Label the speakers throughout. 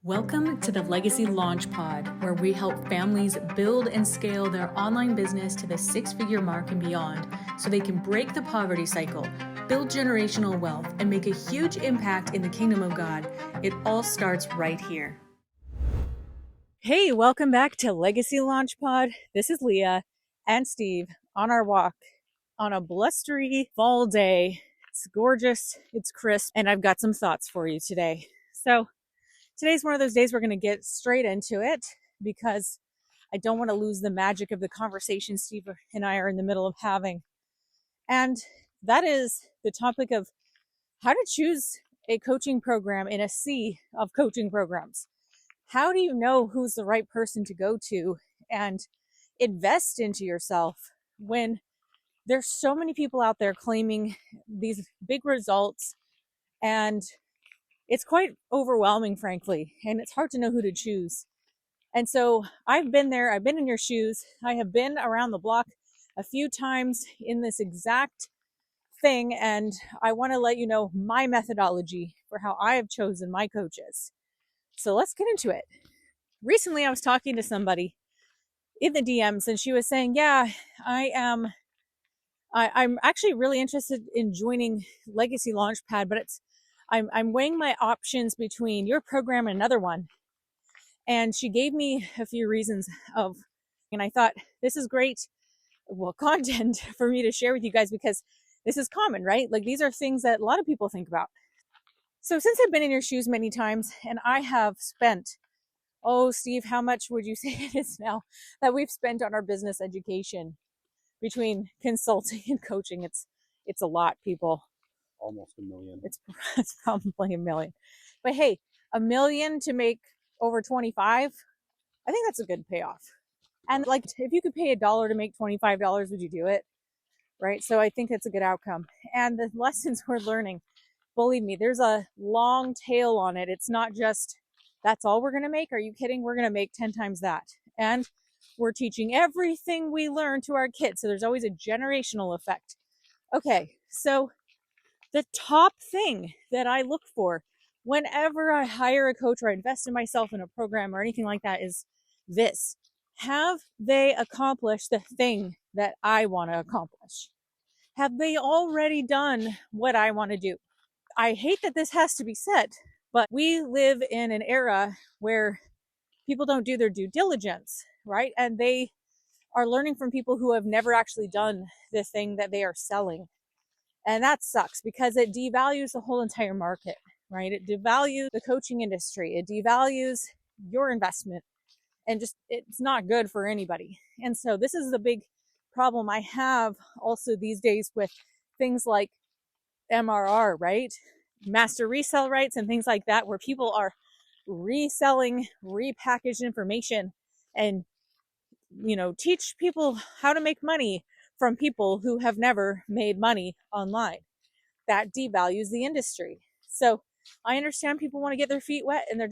Speaker 1: Welcome to the Legacy LaunchPod, where we help families build and scale their online business to the six-figure mark and beyond so they can break the poverty cycle, build generational wealth, and make a huge impact in the kingdom of God. It all starts right here. Hey, welcome back to Legacy LaunchPod. This is Leah and Steve on our walk on a blustery fall day. It's gorgeous, it's crisp, and I've got some thoughts for you today. So today's one of those days we're going to get straight into it because I don't want to lose the magic of the conversation Steve and I are in the middle of having. And that is the topic of how to choose a coaching program in a sea of coaching programs. How do you know who's the right person to go to and invest into yourself when there's so many people out there claiming these big results, and it's quite overwhelming, frankly, and it's hard to know who to choose. And so I've been there. I've been in your shoes. I have been around the block a few times in this exact thing, and I want to let you know my methodology for how I have chosen my coaches. So let's get into it. Recently, I was talking to somebody in the DMs, and she was saying, yeah, I'm actually really interested in joining Legacy LaunchPad, but I'm weighing my options between your program and another one. And she gave me a few reasons and I thought, this is great, content for me to share with you guys because this is common, right? Like, these are things that a lot of people think about. So since I've been in your shoes many times and I have spent, Steve, how much would you say it is now that we've spent on our business education between consulting and coaching? It's a lot, people.
Speaker 2: Almost $1 million.
Speaker 1: It's probably $1 million. But hey, $1 million to make over 25, I think that's a good payoff. And like, if you could pay $1 to make $25, would you do it? Right? So I think that's a good outcome. And the lessons we're learning, believe me, there's a long tail on it. It's not just, that's all we're going to make. Are you kidding? We're going to make 10 times that. And we're teaching everything we learn to our kids. So there's always a generational effect. Okay, so the top thing that I look for whenever I hire a coach or I invest in myself in a program or anything like that is this: have they accomplished the thing that I want to accomplish? Have they already done what I want to do? I hate that this has to be said, but we live in an era where people don't do their due diligence, right? And they are learning from people who have never actually done the thing that they are selling. And that sucks because it devalues the whole entire market, right? It devalues the coaching industry. It devalues your investment, and just, it's not good for anybody. And so this is the big problem I have also these days with things like MRR, right? Master resale rights and things like that, where people are reselling repackaged information and, teach people how to make money from people who have never made money online. That devalues the industry. So I understand people want to get their feet wet and they're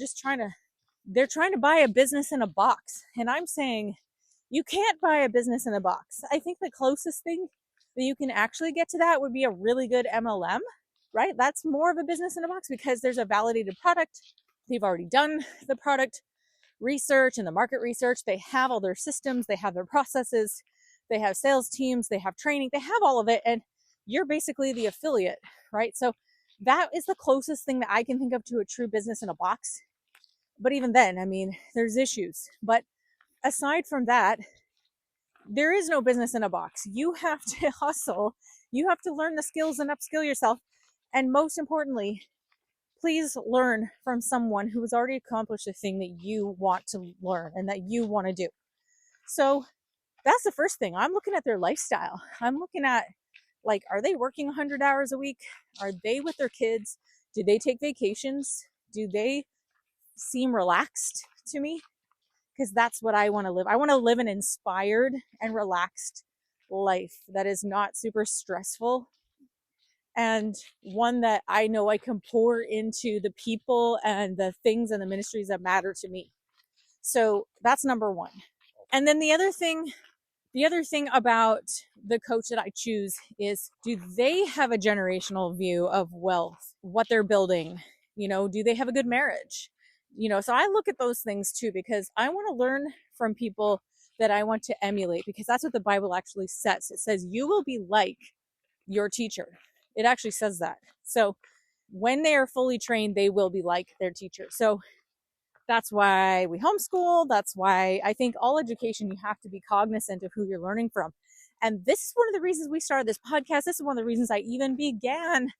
Speaker 1: trying to buy a business in a box. And I'm saying, you can't buy a business in a box. I think the closest thing that you can actually get to that would be a really good MLM, right? That's more of a business in a box because there's a validated product. They've already done the product research and the market research. They have all their systems. They have their processes. They have sales teams, they have training, they have all of it, and you're basically the affiliate, right? So that is the closest thing that I can think of to a true business in a box. But even then, I mean, there's issues. But aside from that, there is no business in a box. You have to hustle. You have to learn the skills and upskill yourself. And most importantly, please learn from someone who has already accomplished the thing that you want to learn and that you want to do. So that's the first thing. I'm looking at their lifestyle. I'm looking at, like, are they working 100 hours a week? Are they with their kids? Do they take vacations? Do they seem relaxed to me? Because that's what I want to live. I want to live an inspired and relaxed life that is not super stressful, and one that I know I can pour into the people and the things and the ministries that matter to me. So that's number one. And then the other thing about the coach that I choose is, do they have a generational view of wealth, what they're building? Do they have a good marriage? So I look at those things too, because I want to learn from people that I want to emulate, because that's what the Bible actually says. It says you will be like your teacher. It actually says that. So when they are fully trained, they will be like their teacher. So that's why we homeschool. That's why I think all education, you have to be cognizant of who you're learning from. And this is one of the reasons we started this podcast. This is one of the reasons I even began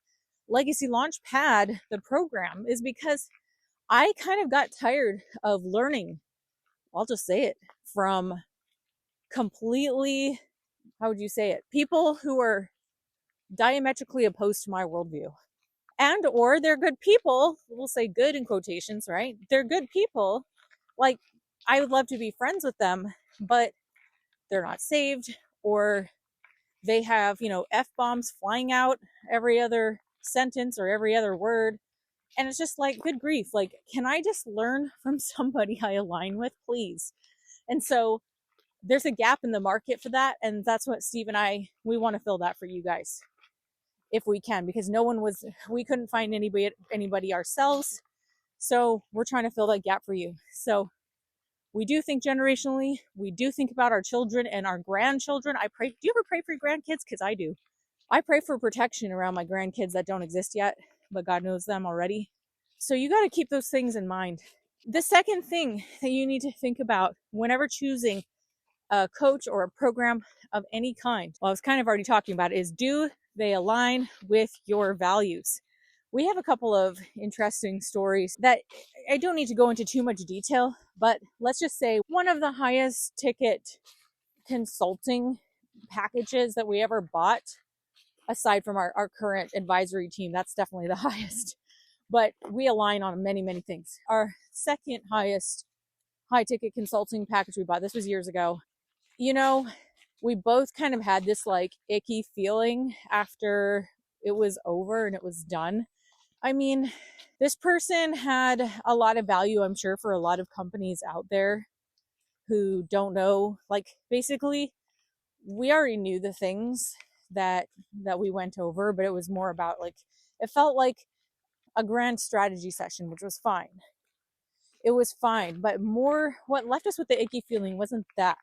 Speaker 1: Legacy LaunchPod, the program, is because I kind of got tired of learning, I'll just say it, from completely, how would you say it, people who are diametrically opposed to my worldview. And or they're good people, we'll say good in quotations, right? They're good people. Like, I would love to be friends with them, but they're not saved, or they have, F-bombs flying out every other sentence or every other word. And it's just like, good grief. Like, can I just learn from somebody I align with, please? And so there's a gap in the market for that. And that's what Steve and we want to fill that for you guys, if we can, because we couldn't find anybody ourselves. So we're trying to fill that gap for you. So we do think generationally. We do think about our children and our grandchildren. Do you ever pray for your grandkids? Because I do. I pray for protection around my grandkids that don't exist yet, but God knows them already. So you got to keep those things in mind. The second thing that you need to think about whenever choosing a coach or a program of any kind, well, I was kind of already talking about it, is do they align with your values? We have a couple of interesting stories that I don't need to go into too much detail, but let's just say one of the highest ticket consulting packages that we ever bought, aside from our current advisory team, that's definitely the highest. But we align on many, many things. Our second highest high ticket consulting package we bought, this was years ago. We both kind of had this like icky feeling after it was over and it was done. I mean, this person had a lot of value, I'm sure, for a lot of companies out there who don't know. Like, basically, we already knew the things that we went over, but it was more about, like, it felt like a grand strategy session, which was fine. It was fine, but more what left us with the icky feeling wasn't that.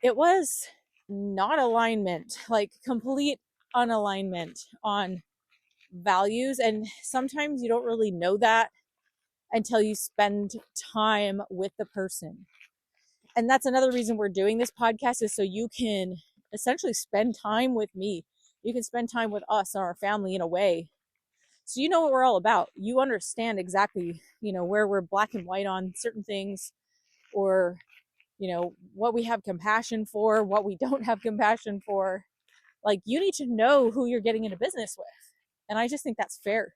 Speaker 1: It was not alignment, like complete unalignment on values. And sometimes you don't really know that until you spend time with the person. And that's another reason we're doing this podcast, is so you can essentially spend time with me. You can spend time with us and our family in a way. So you know what we're all about. You understand exactly, where we're black and white on certain things, or, what we have compassion for, what we don't have compassion for. Like, you need to know who you're getting into business with. And I just think that's fair.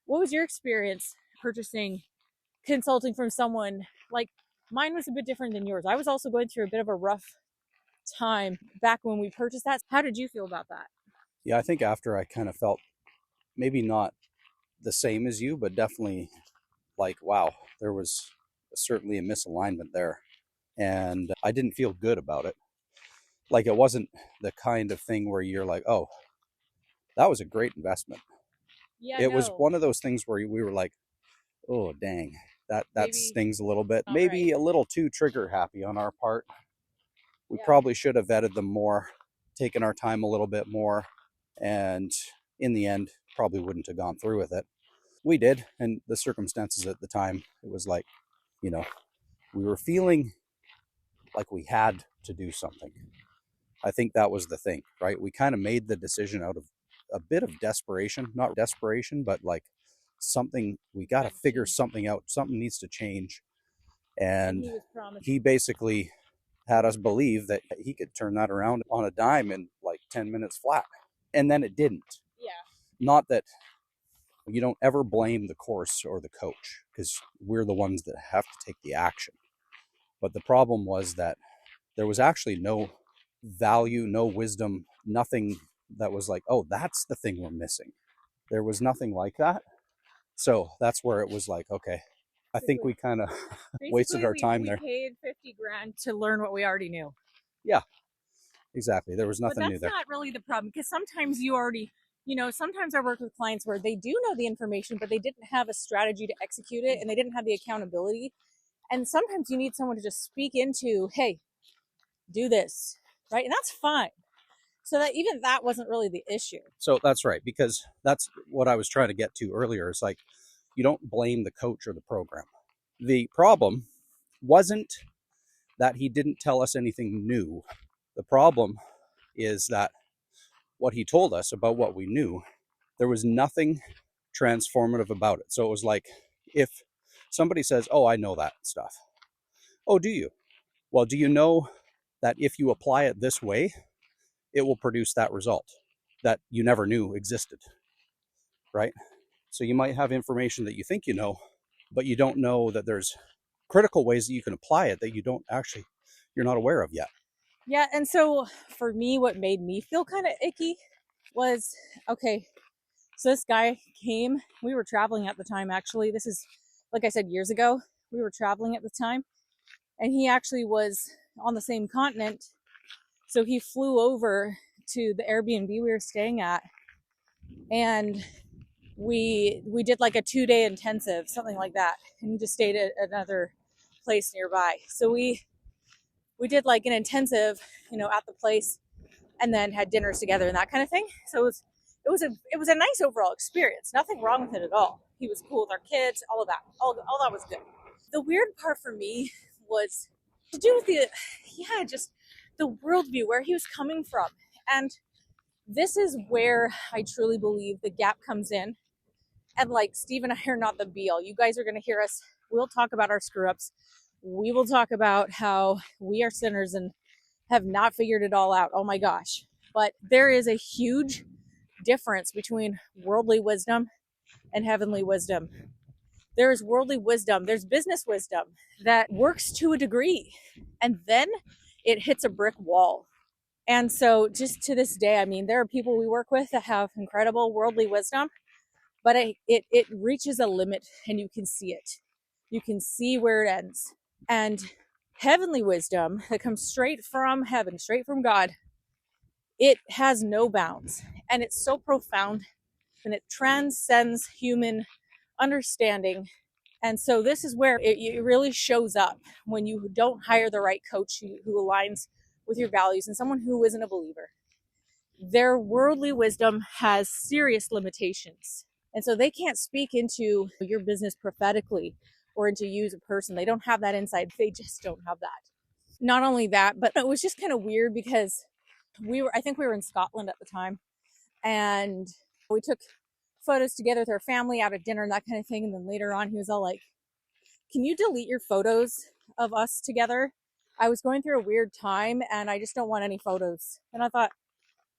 Speaker 1: What was your experience purchasing consulting from someone? Like, mine was a bit different than yours. I was also going through a bit of a rough time back when we purchased that. How did you feel about that?
Speaker 2: Yeah, I think after I kind of felt maybe not the same as you, but definitely like, wow, there was certainly a misalignment there. And I didn't feel good about it. Like, it wasn't the kind of thing where you're like, oh, that was a great investment.
Speaker 1: Yeah,
Speaker 2: it was one of those things where we were like, oh, dang, that maybe stings a little bit. Maybe a little too trigger happy on our part. We probably should have vetted them more, taken our time a little bit more, and in the end, probably wouldn't have gone through with it. We did, and the circumstances at the time, it was like, we were feeling like we had to do something. I think that was the thing, right? We kind of made the decision out of a bit of desperation, not desperation, but like something, we got to figure something out. Something needs to change. And he basically had us believe that he could turn that around on a dime in like 10 minutes flat. And then it didn't.
Speaker 1: Yeah.
Speaker 2: Not that you don't ever blame the course or the coach, because we're the ones that have to take the action. But the problem was that there was actually no value, no wisdom, nothing that was like, oh, that's the thing we're missing. There was nothing like that. So that's where it was like, okay, I think we kind of wasted our time there.
Speaker 1: We paid $50,000 to learn what we already knew.
Speaker 2: Yeah, exactly. There was nothing new there.
Speaker 1: But that's not really the problem, because sometimes you already, sometimes I work with clients where they do know the information, but they didn't have a strategy to execute it, and they didn't have the accountability. And sometimes you need someone to just speak into, hey, do this, right? And that's fine. So that even that wasn't really the issue.
Speaker 2: So that's right, because that's what I was trying to get to earlier. It's like, you don't blame the coach or the program. The problem wasn't that he didn't tell us anything new. The problem is that what he told us about what we knew, there was nothing transformative about it. So it was like, if somebody says, oh, I know that stuff. Oh, do you? Well, do you know that if you apply it this way, it will produce that result that you never knew existed, right? So you might have information that you think you know, but you don't know that there's critical ways that you can apply it that you're not aware of yet.
Speaker 1: Yeah, and so for me, what made me feel kind of icky was, okay, so this guy came, we were traveling at the time, actually. This is, like I said, years ago. We were traveling at the time, and he actually was on the same continent. So he flew over to the Airbnb we were staying at, and we did like a 2-day intensive, something like that. And he just stayed at another place nearby. So we did like an intensive, at the place, and then had dinners together and that kind of thing. So it was a nice overall experience. Nothing wrong with it at all. He was cool with our kids, all of that. All that was good. The weird part for me was to do with just the worldview, where he was coming from. And this is where I truly believe the gap comes in. And like, Steve and I are not the be all. You guys are going to hear us. We'll talk about our screw ups. We will talk about how we are sinners and have not figured it all out. Oh my gosh. But there is a huge difference between worldly wisdom and heavenly wisdom. There is worldly wisdom. There's business wisdom that works to a degree, and then it hits a brick wall. And so just to this day, I mean, there are people we work with that have incredible worldly wisdom, but it reaches a limit, and you can see it. You can see where it ends. And heavenly wisdom that comes straight from heaven, straight from God, it has no bounds, and it's so profound, and it transcends human understanding. And so this is where it really shows up when you don't hire the right coach who aligns with your values and someone who isn't a believer. Their worldly wisdom has serious limitations. And so they can't speak into your business prophetically or into you as a person. They don't have that insight. They just don't have that. Not only that, but it was just kind of weird because I think we were in Scotland at the time, and we took photos together with our family out at dinner and that kind of thing. And then later on, he was all like, can you delete your photos of us together? I was going through a weird time and I just don't want any photos. And I thought,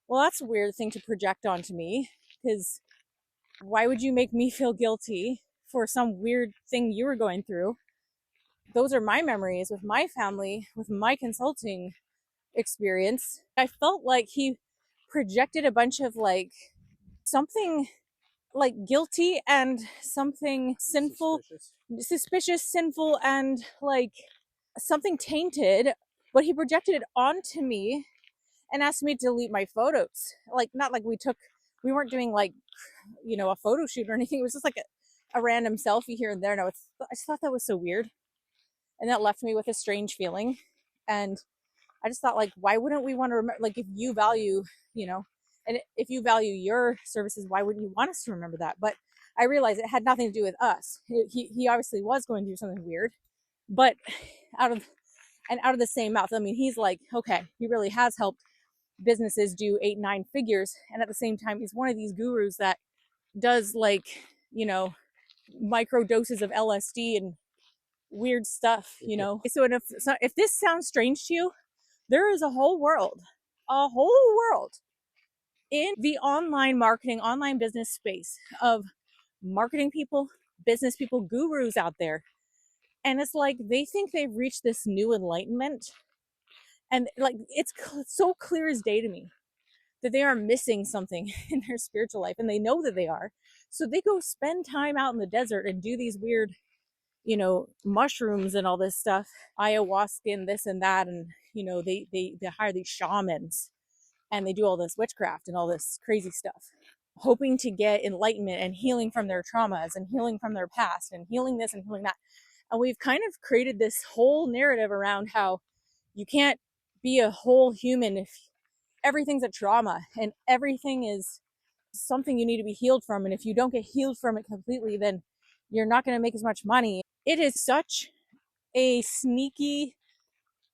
Speaker 1: well, that's a weird thing to project onto me, because why would you make me feel guilty for some weird thing you were going through? Those are my memories with my family, with my consulting experience. I felt like he projected a bunch of like something like guilty and something sinful, suspicious, sinful, and like something tainted, but he projected it onto me and asked me to delete my photos. Like, not like we weren't doing like, a photo shoot or anything. It was just like a random selfie here and there. And I just thought that was so weird. And that left me with a strange feeling. And I just thought, like, why wouldn't we want to remember, like, if you value, and if you value your services, why wouldn't you want us to remember that? But I realized it had nothing to do with us. He obviously was going through something weird, but out of the same mouth. I mean, he's like, okay, he really has helped businesses do 8-9 figures. And at the same time, he's one of these gurus that does like, micro doses of LSD and weird stuff, So if this sounds strange to you, there is a whole world in the online marketing, online business space of marketing people, business people, gurus out there. And it's like they think they've reached this new enlightenment. And like, it's so clear as day to me that they are missing something in their spiritual life. And they know that they are. So they go spend time out in the desert and do these weird, mushrooms and all this stuff, ayahuasca and this and that. And, they hire these shamans and they do all this witchcraft and all this crazy stuff. hoping to get enlightenment and healing from their traumas and healing from their past and healing this and healing that. And we've kind of created this whole narrative around how you can't be a whole human if everything's a trauma and everything is something you need to be healed from. And if you don't get healed from it completely, then you're not going to make as much money. It is such a sneaky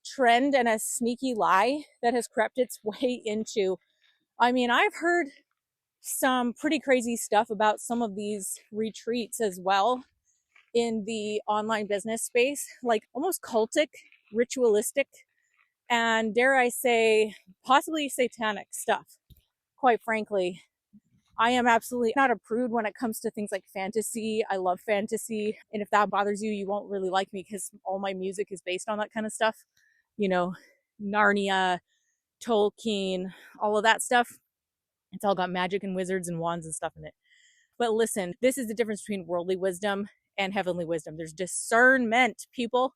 Speaker 1: trend and a sneaky lie that has crept its way into. I mean, I've heard some pretty crazy stuff about some of these retreats as well in the online business space, like almost cultic, ritualistic, and dare I say, possibly satanic stuff. Quite frankly, I am absolutely not a prude when it comes to things like fantasy. I love fantasy. And if that bothers you, you won't really like me because all my music is based on that kind of stuff. You know, Narnia, Tolkien, all of that stuff. It's all got magic and wizards and wands and stuff in it. But listen, this is the difference between worldly wisdom and heavenly wisdom. There's discernment, people.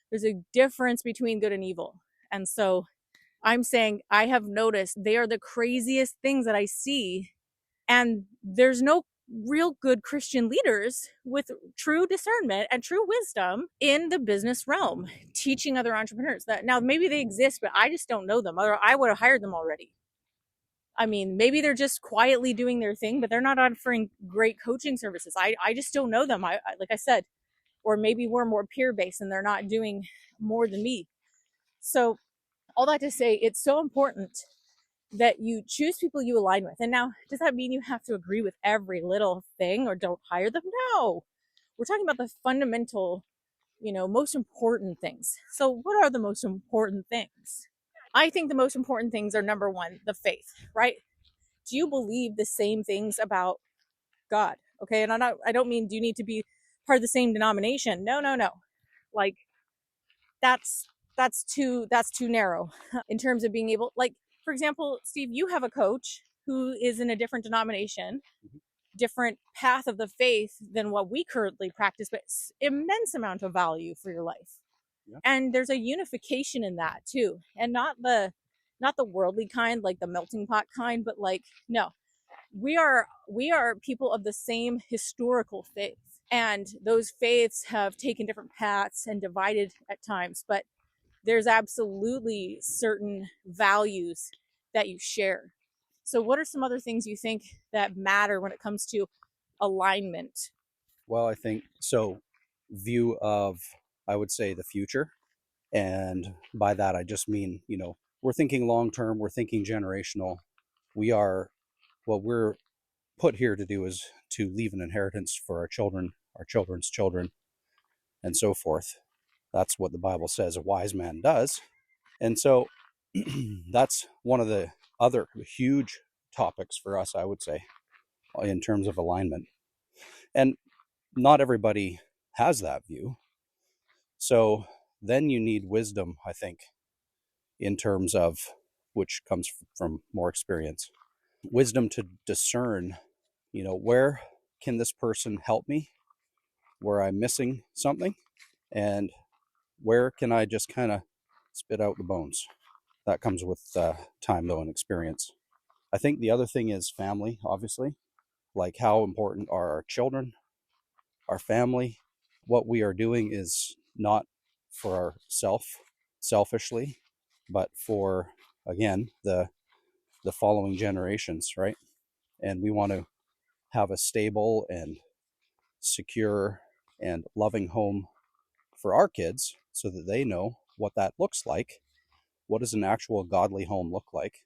Speaker 1: There's a difference between good and evil. And so I'm saying I have noticed they are the craziest things that I see. And there's no real good Christian leaders with true discernment and true wisdom in the business realm, teaching other entrepreneurs that now maybe they exist, but I just don't know them. Or I would have hired them already. I mean, maybe they're just quietly doing their thing, but they're not offering great coaching services. I just don't know them. Like I said, or maybe we're more peer based and they're not doing more than me. So all that to say, it's so important that you choose people you align with. And now, does that mean you have to agree with every little thing or don't hire them? No. We're talking about the fundamental, most important things. So what are the most important things? I think the most important things are, number one, the faith, right? Do you believe the same things about God? Okay. And I don't mean, do you need to be part of the same denomination? No. Like that's too narrow in terms of being able, like, for example, Steve, you have a coach who is in a different denomination, different path of the faith than what we currently practice, but immense amount of value for your life. Yeah. And there's a unification in that too. And not the worldly kind, like the melting pot kind, but like, no, we are people of the same historical faith. And those faiths have taken different paths and divided at times, but there's absolutely certain values that you share. So what are some other things you think that matter when it comes to alignment?
Speaker 2: Well, I think so. View of, I would say, the future. And by that, I just mean, we're thinking long term, we're thinking generational. What we're put here to do is to leave an inheritance for our children, our children's children, and so forth. That's what the Bible says a wise man does. And so that's one of the other huge topics for us, I would say, in terms of alignment. And not everybody has that view. So then you need wisdom, I think, in terms of, which comes from more experience, wisdom to discern, where can this person help me, where I'm missing something, and where can I just kind of spit out the bones. That comes with time, though, and experience. I think the other thing is family, obviously. Like, how important are our children, our family? What we are doing is not for selfishly, but for, again, the following generations, right? And we want to have a stable and secure and loving home for our kids so that they know what that looks like. What does an actual godly home look like?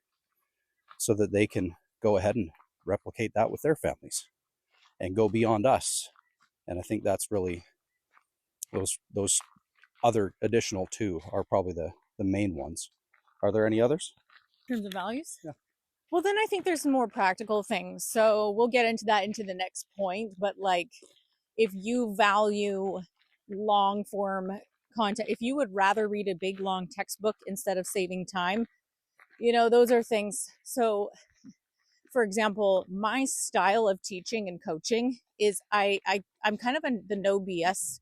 Speaker 2: So that they can go ahead and replicate that with their families and go beyond us. And I think that's really those other additional two are probably the main ones. Are there any others?
Speaker 1: In terms of values?
Speaker 2: Yeah.
Speaker 1: Well, then I think there's some more practical things. So we'll get into that into the next point. But like, if you value long form content, if you would rather read a big long textbook instead of saving time, those are things. So for example, my style of teaching and coaching is I'm kind of the no BS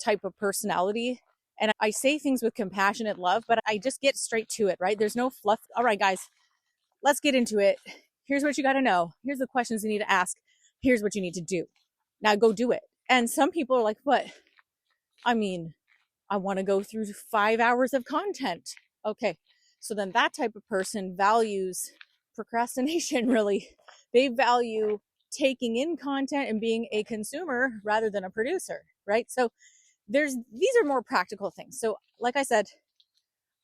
Speaker 1: type of personality. And I say things with compassionate love, but I just get straight to it, right? There's no fluff. All right, guys, let's get into it. Here's what you got to know. Here's the questions you need to ask. Here's what you need to do. Now go do it. And some people are like, what? I mean, I want to go through 5 hours of content. Okay. So then that type of person values procrastination, really. They value taking in content and being a consumer rather than a producer, right? So these are more practical things. So like I said,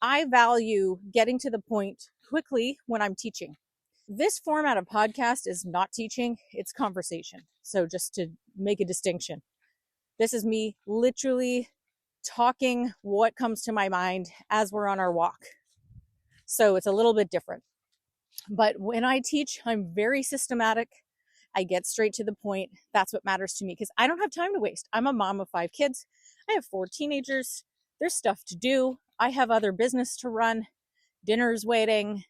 Speaker 1: I value getting to the point quickly when I'm teaching. This format of podcast is not teaching, it's conversation. So just to make a distinction, this is me literally talking what comes to my mind as we're on our walk. So it's a little bit different. But when I teach, I'm very systematic. I get straight to the point. That's what matters to me because I don't have time to waste. I'm a mom of 5 kids. I have 4 teenagers. There's stuff to do. I have other business to run. Dinner's waiting.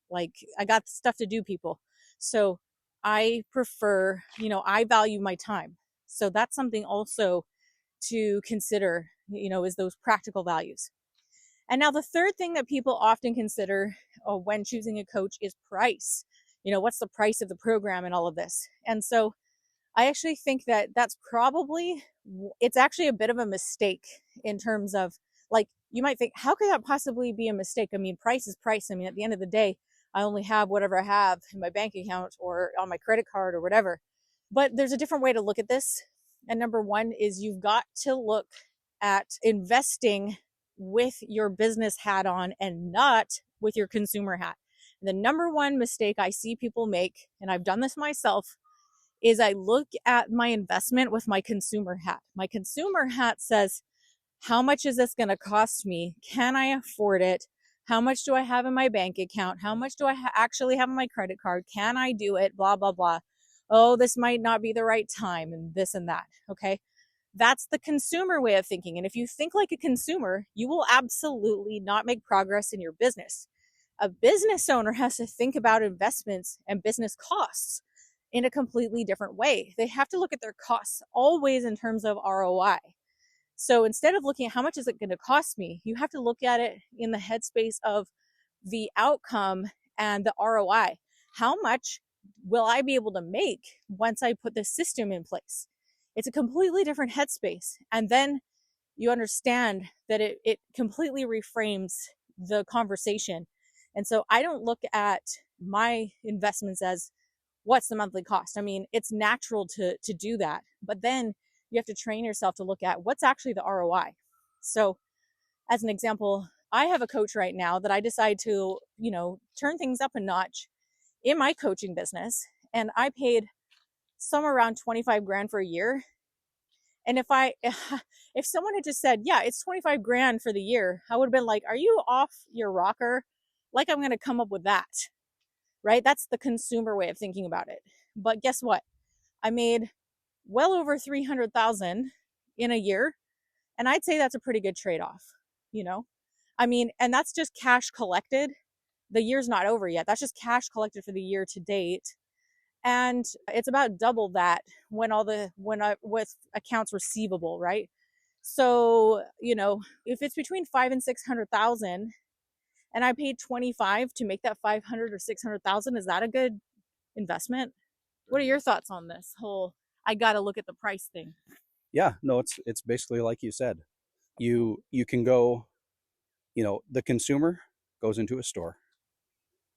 Speaker 1: Like, I got stuff to do, people. So I prefer, I value my time. So that's something also to consider, is those practical values. And now the third thing that people often consider when choosing a coach is price. What's the price of the program and all of this? And so I actually think that it's actually a bit of a mistake in terms of, like, you might think, how could that possibly be a mistake? I mean, price is price. I mean, at the end of the day, I only have whatever I have in my bank account or on my credit card or whatever. But there's a different way to look at this. And number one is you've got to look at investing with your business hat on and not with your consumer hat. The number one mistake I see people make, and I've done this myself, is I look at my investment with my consumer hat. My consumer hat says, how much is this going to cost me? Can I afford it? How much do I have in my bank account? How much do I actually have on my credit card? Can I do it? Blah, blah, blah. Oh, this might not be the right time and this and that. Okay. That's the consumer way of thinking. And if you think like a consumer, you will absolutely not make progress in your business. A business owner has to think about investments and business costs in a completely different way. They have to look at their costs always in terms of ROI. So instead of looking at how much is it going to cost me, you have to look at it in the headspace of the outcome and the ROI. How much will I be able to make once I put this system in place? It's a completely different headspace. And then you understand that it completely reframes the conversation. And so I don't look at my investments as what's the monthly cost. I mean, it's natural to do that, but then you have to train yourself to look at what's actually the ROI. So as an example, I have a coach right now that I decide to, turn things up a notch in my coaching business. And I paid somewhere around 25 grand for a year. And if someone had just said, yeah, it's 25 grand for the year, I would have been like, are you off your rocker? Like, I'm going to come up with that, right? That's the consumer way of thinking about it. But guess what? I made well over 300,000 in a year. And I'd say that's a pretty good trade-off, I mean, and that's just cash collected. The year's not over yet. That's just cash collected for the year to date. And it's about double that with accounts receivable, right? So, if it's between 5 and 600,000 and I paid 25 to make that 500 or 600,000, is that a good investment? What are your thoughts on this whole, I got to look at the price thing?
Speaker 2: Yeah, no, it's basically like you said. You can go, the consumer goes into a store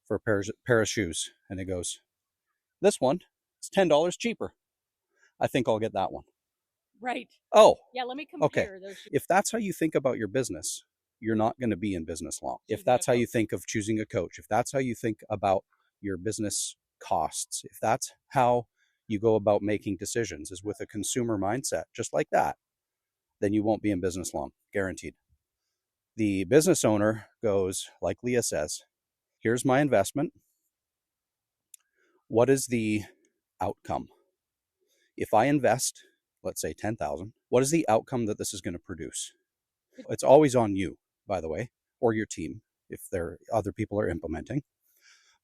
Speaker 2: for a pair of shoes and it goes, this one is $10 cheaper. I think I'll get that one.
Speaker 1: Right.
Speaker 2: Oh.
Speaker 1: Yeah, let me compare
Speaker 2: okay.
Speaker 1: those shoes.
Speaker 2: If that's how you think about your business, you're not going to be in business long. If that's how you think of choosing a coach, if that's how you think about your business costs, if that's how you go about making decisions is with a consumer mindset, just like that, then you won't be in business long, guaranteed. The business owner goes, like Leah says, here's my investment. What is the outcome? If I invest, let's say 10,000, what is the outcome that this is going to produce? It's always on you, by the way, or your team, if other people are implementing.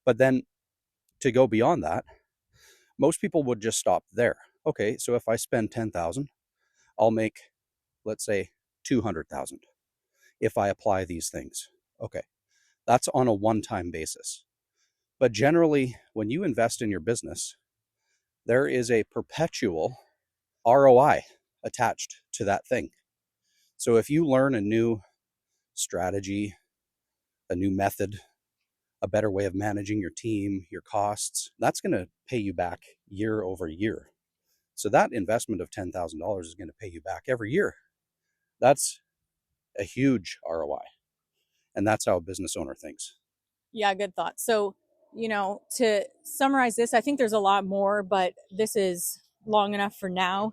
Speaker 2: But then to go beyond that, most people would just stop there. Okay, so if I spend 10,000, I'll make, let's say, 200,000 if I apply these things. Okay, that's on a one-time basis. But generally, when you invest in your business, there is a perpetual ROI attached to that thing. So if you learn a new strategy, a new method, a better way of managing your team, your costs, that's going to pay you back year over year. So that investment of $10,000 is going to pay you back every year. That's a huge ROI. And that's how a business owner thinks.
Speaker 1: Yeah, good thought. So, to summarize this, I think there's a lot more, but this is long enough for now.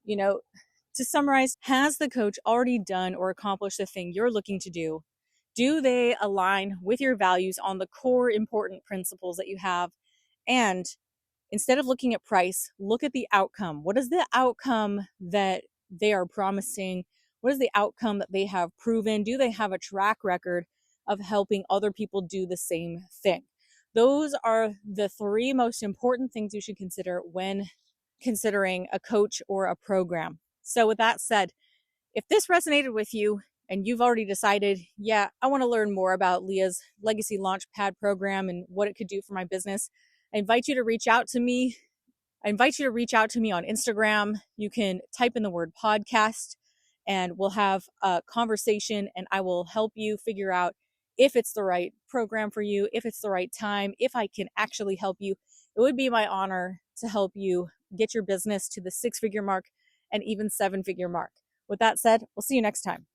Speaker 1: To summarize, has the coach already done or accomplished the thing you're looking to do? Do they align with your values on the core important principles that you have? And instead of looking at price, look at the outcome. What is the outcome that they are promising? What is the outcome that they have proven? Do they have a track record of helping other people do the same thing? Those are the three most important things you should consider when considering a coach or a program. So with that said, if this resonated with you and you've already decided, yeah, I want to learn more about Leah's Legacy LaunchPad program and what it could do for my business, I invite you to reach out to me. on Instagram. You can type in the word podcast and we'll have a conversation and I will help you figure out if it's the right program for you, if it's the right time, if I can actually help you. It would be my honor to help you get your business to the 6-figure mark and even 7-figure mark. With that said, we'll see you next time.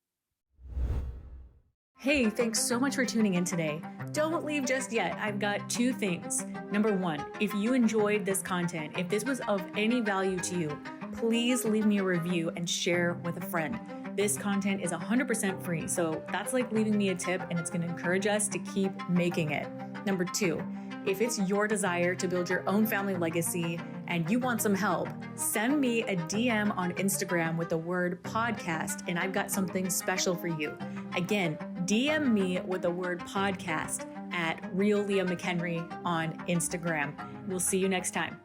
Speaker 1: Hey, thanks so much for tuning in today. Don't leave just yet. I've got 2 things. Number 1, if you enjoyed this content, if this was of any value to you, please leave me a review and share with a friend. This content is 100% free, so that's like leaving me a tip and it's going to encourage us to keep making it. Number 2, if it's your desire to build your own family legacy and you want some help, send me a DM on Instagram with the word podcast and I've got something special for you. Again, DM me with the word podcast at Real Leah McHenry on Instagram. We'll see you next time.